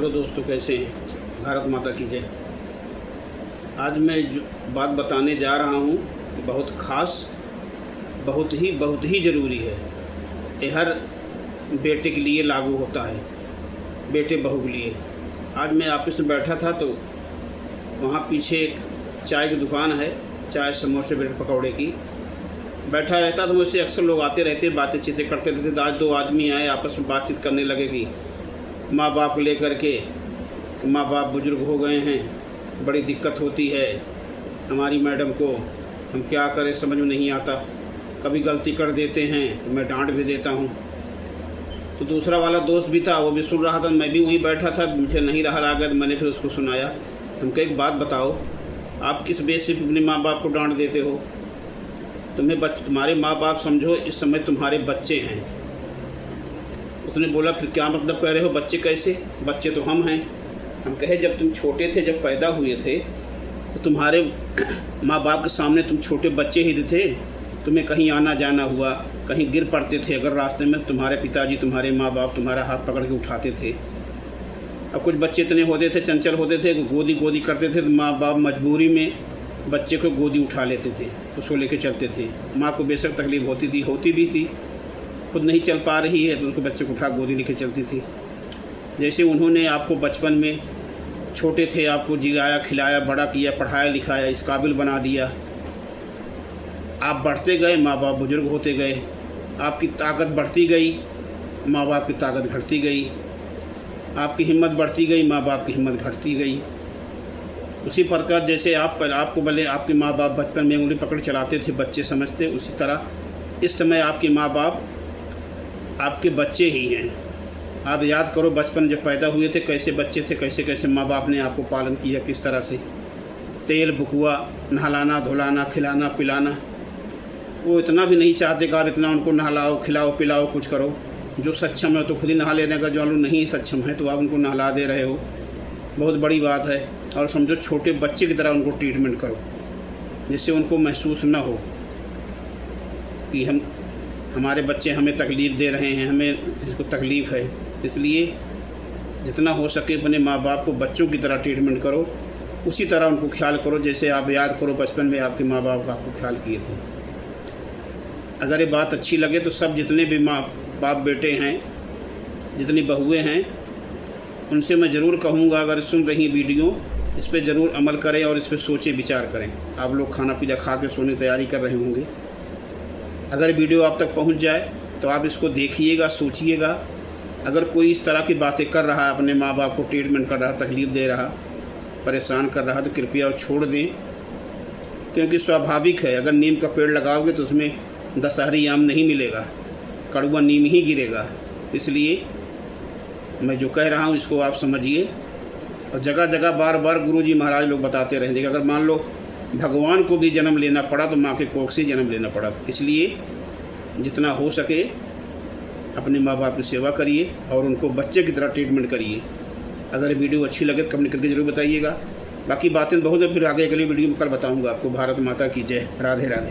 Hello दोस्तों, कैसे हैं? भारत माता की जय। आज मैं जो बात बताने जा रहा हूँ बहुत ख़ास, बहुत ही ज़रूरी है। ये हर बेटे के लिए लागू होता है, बेटे बहू के लिए। आज मैं ऑफिस में बैठा था तो वहाँ पीछे एक चाय की दुकान है, चाय समोसे ब्रेड पकौड़े की। बैठा रहता तो मुझसे अक्सर लोग आते रहते, बातें चीतें करते रहते। तो आज दो आदमी आए, आपस में बातचीत करने लगे कि माँ बाप को लेकर के, माँ बाप बुज़ुर्ग हो गए हैं, बड़ी दिक्कत होती है हमारी मैडम को, हम क्या करें समझ में नहीं आता। कभी गलती कर देते हैं तो मैं डांट भी देता हूँ। तो दूसरा वाला दोस्त भी था, वो भी सुन रहा था, मैं भी वहीं बैठा था, मुझे नहीं रहा आ गया तो मैंने फिर उसको सुनाया। हमको एक बात बताओ, आप किस बेसिस पे अपने माँ बाप को डांट देते हो? तुम्हारे माँ बाप समझो इस समय तुम्हारे बच्चे हैं। उसने बोला फिर क्या मतलब कह रहे हो, बच्चे कैसे? बच्चे तो हम हैं। हम कहे जब तुम छोटे थे, जब पैदा हुए थे तो तुम्हारे माँ बाप के सामने तुम छोटे बच्चे ही थे। तुम्हें कहीं आना जाना हुआ, कहीं गिर पड़ते थे अगर रास्ते में, तुम्हारे पिताजी, तुम्हारे माँ बाप तुम्हारा हाथ पकड़ के उठाते थे। अब कुछ बच्चे इतने होते थे, चंचल होते थे, गोदी करते थे, तो माँ बाप मजबूरी में बच्चे को गोदी उठा लेते थे, उसको लेके चलते थे। माँ को बेशक तकलीफ़ होती भी थी, खुद नहीं चल पा रही है तो उनके बच्चे को उठा गोदी लेके चलती थी। जैसे उन्होंने आपको बचपन में छोटे थे, आपको जिलाया खिलाया, बड़ा किया, पढ़ाया लिखाया, इस काबिल बना दिया। आप बढ़ते गए, माँ बाप बुजुर्ग होते गए, आपकी ताकत बढ़ती गई, माँ बाप की ताकत घटती गई, आपकी हिम्मत बढ़ती गई, माँ बाप की हिम्मत घटती गई। उसी प्रकार जैसे आपको भले आपके माँ बाप बचपन में उंगली पकड़ चलाते थे, बच्चे समझते, उसी तरह इस समय आपके माँ बाप आपके बच्चे ही हैं। आप याद करो बचपन जब पैदा हुए थे कैसे बच्चे थे, कैसे कैसे माँ बाप ने आपको पालन किया, किस तरह से तेल बुकुआ, नहलाना धुलाना, खिलाना पिलाना। वो इतना भी नहीं चाहते कि आप इतना उनको नहलाओ खिलाओ पिलाओ कुछ करो। जो सक्षम है तो खुद ही नहा लेने का, जो लोग नहीं सक्षम है तो आप उनको नहला दे रहे हो, बहुत बड़ी बात है। और समझो छोटे बच्चे की तरह उनको ट्रीटमेंट करो, जिससे उनको महसूस न हो कि हमारे बच्चे हमें तकलीफ़ दे रहे हैं, हमें इसको तकलीफ़ है। इसलिए जितना हो सके अपने माँ बाप को बच्चों की तरह ट्रीटमेंट करो, उसी तरह उनको ख्याल करो जैसे आप याद करो बचपन में आपके माँ बाप आपको ख्याल किए थे। अगर ये बात अच्छी लगे तो सब जितने भी माँ बाप बेटे हैं, जितनी बहुएँ हैं, उनसे मैं ज़रूर कहूँगा अगर सुन रही वीडियो, इस पर ज़रूर अमल करें और इस पर सोचें विचार करें। आप लोग खाना पीना खा के सोने की तैयारी कर रहे होंगे। अगर वीडियो आप तक पहुंच जाए तो आप इसको देखिएगा, सोचिएगा। अगर कोई इस तरह की बातें कर रहा है, अपने माँ बाप को ट्रीटमेंट कर रहा, तकलीफ़ दे रहा, परेशान कर रहा, तो कृपया छोड़ दें। क्योंकि स्वाभाविक है, अगर नीम का पेड़ लगाओगे तो उसमें दशहरी आम नहीं मिलेगा, कड़वा नीम ही गिरेगा। इसलिए मैं जो कह रहा हूँ इसको आप समझिए। और जगह जगह बार बार गुरुजी महाराज लोग बताते रहेंगे, अगर मान लो भगवान को भी जन्म लेना पड़ा तो माँ के कोख से जन्म लेना पड़ा। इसलिए जितना हो सके अपने माँ बाप की सेवा करिए और उनको बच्चे की तरह ट्रीटमेंट करिए। अगर वीडियो अच्छी लगे तो कमेंट करके ज़रूर बताइएगा। बाकी बातें बहुत है, फिर आगे अगली वीडियो में कल बताऊँगा आपको। भारत माता की जय। राधे राधे।